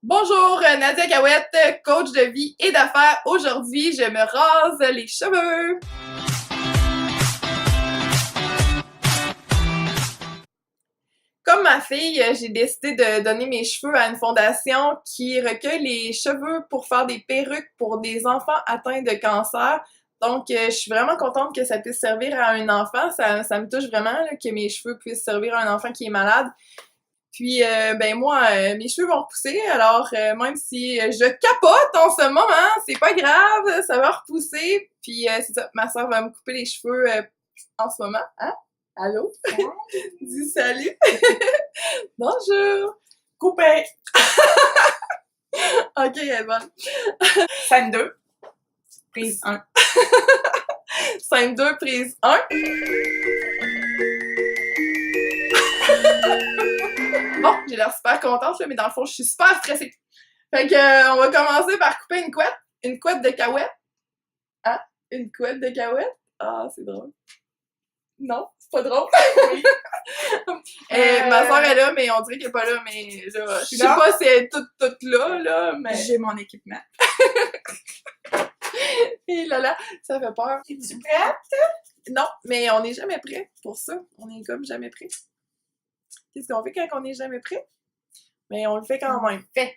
Bonjour, Nadia Cahouette, coach de vie et d'affaires. Aujourd'hui, je me rase les cheveux. Comme ma fille, j'ai décidé de donner mes cheveux à une fondation qui recueille les cheveux pour faire des perruques pour des enfants atteints de cancer. Donc, je suis vraiment contente que ça puisse servir à un enfant. Ça me touche vraiment là, que mes cheveux puissent servir à un enfant qui est malade. Puis, ben moi, mes cheveux vont repousser, alors même si je capote en ce moment, c'est pas grave, ça va repousser. Puis, c'est ça, ma soeur va me couper les cheveux en ce moment. Hein? Allô? Dis salut! Bonjour! Coupé! Ok, elle est bonne. Scène 2. Prise 1. Scène 2, prise 1. Bon, j'ai l'air super contente, là, mais dans le fond, je suis super stressée. Fait que, on va commencer par couper une couette. Une couette de Cahouette. Hein? Une couette de Cahouette? Ah, c'est drôle. Non, c'est pas drôle. Oui. Ma soeur est là, mais on dirait qu'elle est pas là, mais là, je sais pas si elle est toute là, mais... J'ai mon équipement. Et là, ça fait peur. Es-tu prête? Non, mais on n'est jamais prêt pour ça. On est comme jamais prêt. Qu'est-ce qu'on fait quand on n'est jamais prêt? Mais on le fait quand même. Fait.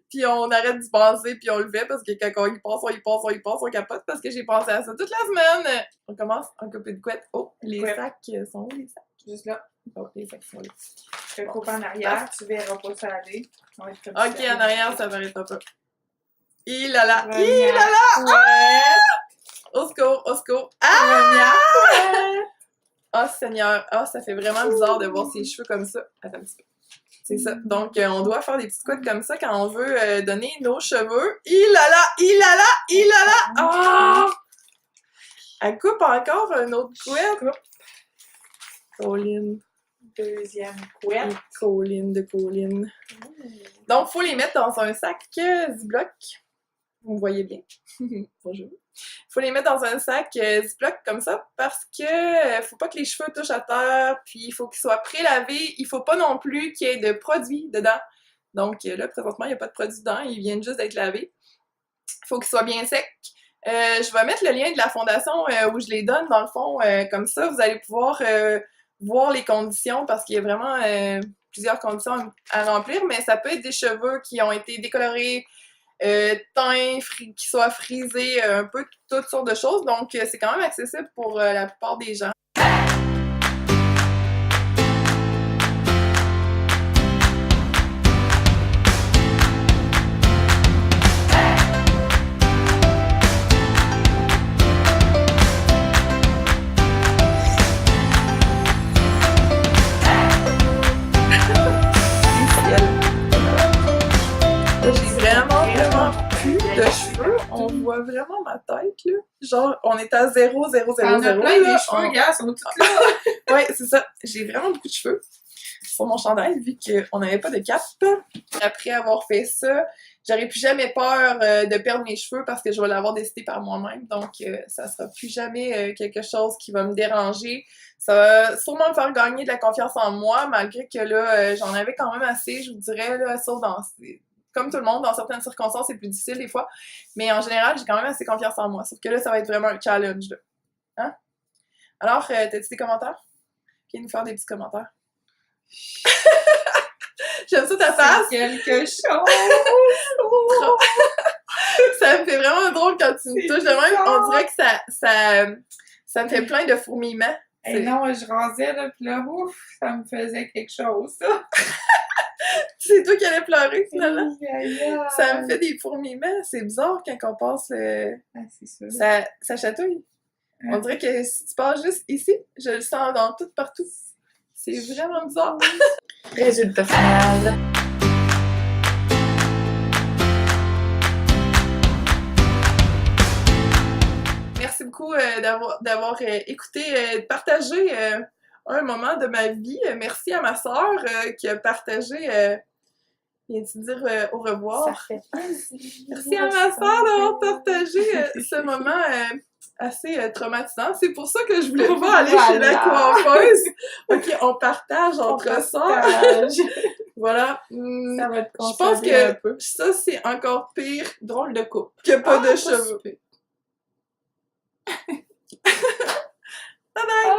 Puis on arrête d'y penser, puis on le fait parce que quand on y pense, on capote parce que j'ai pensé à ça toute la semaine. On commence en couper de couette. Oh, les sacs sont où, les sacs? Juste là. Oh, les sacs sont là. Je vais couper en arrière, tu verras pas ça aller. Ok, en arrière, ça m'arrêtera pas. Il là là! Ouais. Au secours, au secours! Ah! Oh Seigneur! Ah, ça fait vraiment bizarre de voir ses cheveux comme ça. Attends un petit peu. C'est ça. Donc, on doit faire des petites couettes comme ça quand on veut donner nos cheveux. Il là là! Ah! Elle coupe encore une autre couette. Colline. Deuxième couette. Colline. Donc, il faut les mettre dans un sac Ziploc. Vous me voyez bien. Bonjour. Il faut les mettre dans un sac Ziploc comme ça parce que faut pas que les cheveux touchent à terre, puis il faut qu'ils soient pré-lavés. Il faut pas non plus qu'il y ait de produits dedans. Donc là, présentement, il n'y a pas de produits dedans. Ils viennent juste d'être lavés. Il faut qu'ils soient bien secs. Je vais mettre le lien de la fondation où je les donne, dans le fond. Comme ça, vous allez pouvoir voir les conditions parce qu'il y a vraiment plusieurs conditions à remplir, mais ça peut être des cheveux qui ont été décolorés, teints, qui soient frisés, un peu toutes sortes de choses. Donc, c'est quand même accessible pour la plupart des gens. De cheveux, on voit vraiment ma tête, là. Genre, on est à 0, 0, 0, 0. On a plein des cheveux, gars, sont tous là. Ouais, c'est ça. J'ai vraiment beaucoup de cheveux sur mon chandail, vu qu'on n'avait pas de cap. Après avoir fait ça, j'aurais plus jamais peur de perdre mes cheveux parce que je vais l'avoir décidé par moi-même. Donc, ça sera plus jamais quelque chose qui va me déranger. Ça va sûrement me faire gagner de la confiance en moi, malgré que là, j'en avais quand même assez, je vous dirais, là, sauf dans... Comme tout le monde, dans certaines circonstances, c'est plus difficile des fois. Mais en général, j'ai quand même assez confiance en moi. Sauf que là, ça va être vraiment un challenge, là. Hein? Alors, t'as-tu des commentaires? Viens nous faire des petits commentaires. J'aime ça ta face! C'est quelque chose! Ça me fait vraiment drôle quand tu me touches de même. On dirait que ça me fait plein de fourmillements. Et non, je rasais, là, pis là, ouf, ça me faisait quelque chose, ça. C'est toi qui allais pleurer, finalement. Aïe. Ça me fait des fourmillements. C'est bizarre quand on passe... Ah, c'est sûr. Ça chatouille. On dirait que si tu passes juste ici, je le sens dans tout, partout. C'est vraiment bizarre. Résultat final. Merci beaucoup d'avoir écouté, partagé un moment de ma vie. Merci à ma sœur qui a partagé... Viens-tu dire au revoir? Ça fait plaisir. Merci à ma sœur d'avoir partagé ce moment assez traumatisant. C'est pour ça que je voulais pas aller chez la coiffeuse. Ok, on partage entre sœurs. Voilà. Ça va te Je pense consoler un que peu. ça, c'est encore pire, drôle de coupe, que pas de cheveux. super. Bye bye!